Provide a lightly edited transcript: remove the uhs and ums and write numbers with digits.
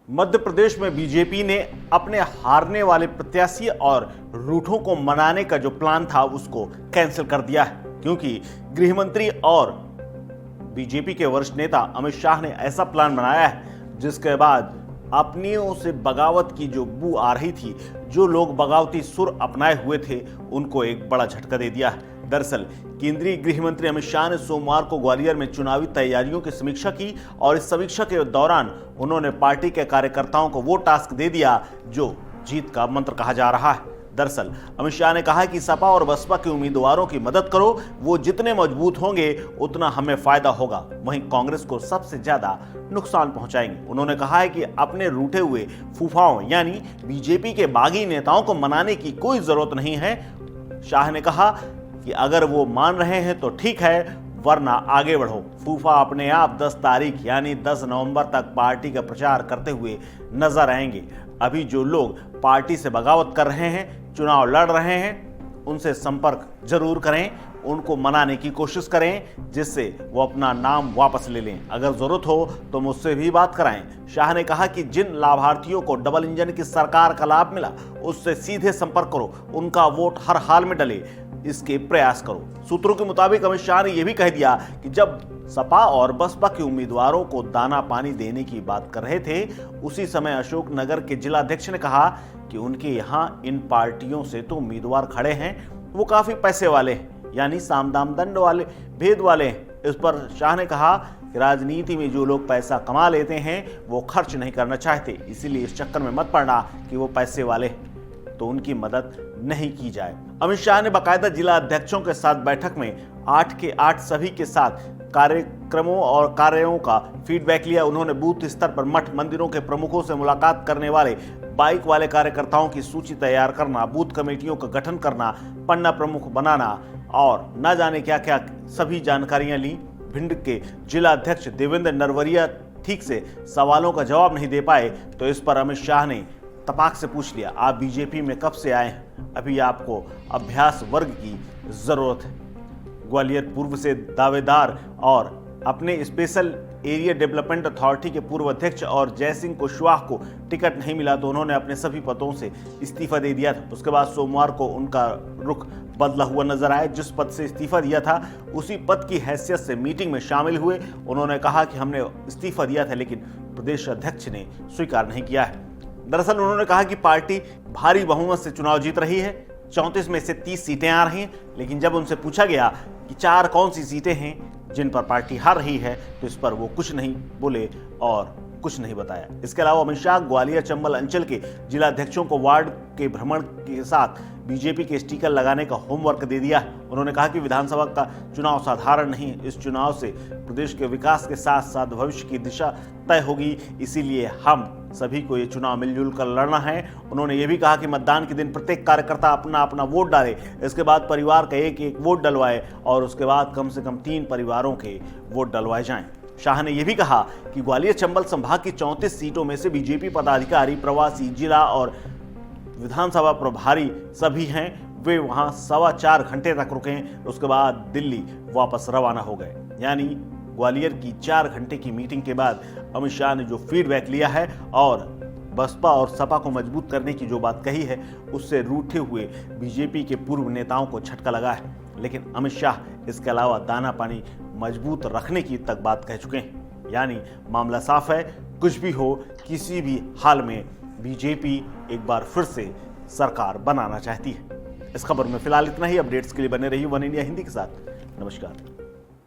मध्य प्रदेश में बीजेपी ने अपने हारने वाले प्रत्याशी और रूठों को मनाने का जो प्लान था उसको कैंसिल कर दिया है, क्योंकि गृह मंत्री और बीजेपी के वरिष्ठ नेता अमित शाह ने ऐसा प्लान बनाया है जिसके बाद अपनियों से बगावत की जो बू आ रही थी, जो लोग बगावती सुर अपनाए हुए थे, उनको एक बड़ा झटका दे दिया है। दरअसल केंद्रीय गृह मंत्री अमित शाह ने सोमवार को ग्वालियर में चुनावी तैयारियों की समीक्षा की और इस समीक्षा के दौरान उन्होंने पार्टी के कार्यकर्ताओं को वो टास्क दे दिया जो जीत का मंत्र कहा जा रहा है। दरअसल अमित शाह ने कहा कि सपा और बसपा के उम्मीदवारों की मदद करो, वो जितने मजबूत होंगे उतना हमें फायदा होगा, वहीं कांग्रेस को सबसे ज्यादा नुकसान पहुंचाएंगे। उन्होंने कहा है कि अपने रूठे हुए फूफाओं यानी बीजेपी के बागी नेताओं को मनाने की कोई जरूरत नहीं है। शाह ने कहा कि अगर वो मान रहे हैं तो ठीक है, वरना आगे बढ़ो। फूफा अपने आप 10 तारीख यानी 10 नवंबर तक पार्टी का प्रचार करते हुए नजर आएंगे। अभी जो लोग पार्टी से बगावत कर रहे हैं, चुनाव लड़ रहे हैं, उनसे संपर्क जरूर करें, उनको मनाने की कोशिश करें जिससे वो अपना नाम वापस ले लें। अगर जरूरत हो तो मुझसे भी बात कराएं। शाह ने कहा कि जिन लाभार्थियों को डबल इंजन की सरकार का लाभ मिला उससे सीधे संपर्क करो, उनका वोट हर हाल में डले, इसके प्रयास करो। सूत्रों के मुताबिक अमित शाह ने यह भी कह दिया कि जब सपा और बसपा के उम्मीदवारों को दाना पानी देने की बात कर रहे थे, उसी समय अशोकनगर के जिलाध्यक्ष ने कहा कि उनके यहाँ इन पार्टियों से तो उम्मीदवार खड़े हैं, वो काफी पैसे वाले हैं, यानी साम दाम दंड वाले, भेद वाले हैं। इस पर शाह ने कहा कि राजनीति में जो लोग पैसा कमा लेते हैं वो खर्च नहीं करना चाहते, इसीलिए इस चक्कर में मत पड़ना कि वो पैसे वाले हैं तो उनकी मदद नहीं की जाए। अमित शाह ने बाकायदा जिला अध्यक्षों के साथ बैठक में 8 के 8 सभी के साथ कार्यक्रमों और कार्यों का फीडबैक लिया। उन्होंने बूथ स्तर पर मठ मंदिरों के प्रमुखों से मुलाकात करने वाले बाइक वाले कार्यकर्ताओं की सूची तैयार करना, बूथ कमेटियों का गठन करना, पन्ना प्रमुख बनाना और न जाने क्या क्या सभी जानकारियां ली। भिंड के जिला अध्यक्ष देवेंद्र नरवरिया ठीक से सवालों का जवाब नहीं दे पाए तो इस पर अमित शाह ने तपाक से पूछ लिया, आप बीजेपी में कब से आए हैं? अभी आपको अभ्यास वर्ग की जरूरत है। ग्वालियर पूर्व से दावेदार और अपने स्पेशल एरिया डेवलपमेंट अथॉरिटी के पूर्व अध्यक्ष और जयसिंह कुशवाहा को टिकट नहीं मिला तो उन्होंने अपने सभी पदों से इस्तीफा दे दिया था। उसके बाद सोमवार को उनका रुख बदला हुआ नजर आया। जिस पद से इस्तीफा दिया था उसी पद की हैसियत से मीटिंग में शामिल हुए। उन्होंने कहा कि हमने इस्तीफा दिया था लेकिन प्रदेश अध्यक्ष ने स्वीकार नहीं किया है। दरअसल उन्होंने कहा कि पार्टी भारी बहुमत से चुनाव जीत रही है, 34 में से 30 सीटें आ रही हैं, लेकिन जब उनसे पूछा गया कि 4 कौन सी सीटें हैं जिन पर पार्टी हार रही है तो इस पर वो कुछ नहीं बोले और कुछ नहीं बताया। इसके अलावा अमित शाह ग्वालियर चंबल अंचल के जिलाध्यक्षों को वार्ड के भ्रमण के साथ बीजेपी के स्टिकर लगाने का होमवर्क दे दिया है। उन्होंने कहा कि विधानसभा का चुनाव साधारण नहीं है, इस चुनाव से प्रदेश के विकास के साथ साथ भविष्य की दिशा तय होगी, इसीलिए हम सभी को ये चुनाव मिलजुल कर लड़ना है। उन्होंने ये भी कहा कि मतदान के दिन प्रत्येक कार्यकर्ता अपना अपना वोट डाले, इसके बाद परिवार का एक एक वोट डलवाए और उसके बाद कम से कम 3 परिवारों के वोट डलवाए जाएं। शाह ने यह भी कहा कि ग्वालियर चंबल संभाग की 34 सीटों में से बीजेपी पदाधिकारी, प्रवासी, जिला और विधानसभा प्रभारी सभी हैं, वे वहां 4.25 घंटे तक रुके, उसके बाद दिल्ली वापस रवाना हो गए। यानी ग्वालियर की 4 घंटे की मीटिंग के बाद अमित शाह ने जो फीडबैक लिया है और बसपा और सपा को मजबूत करने की जो बात कही है उससे रूठे हुए बीजेपी के पूर्व नेताओं को झटका लगा है। लेकिन अमित शाह इसके अलावा दाना पानी मजबूत रखने की तक बात कह चुके हैं। यानी मामला साफ है, कुछ भी हो किसी भी हाल में बीजेपी एक बार फिर से सरकार बनाना चाहती है। इस खबर में फिलहाल इतना ही। अपडेट्स के लिए बने रहिए वन इंडिया हिंदी के साथ। नमस्कार।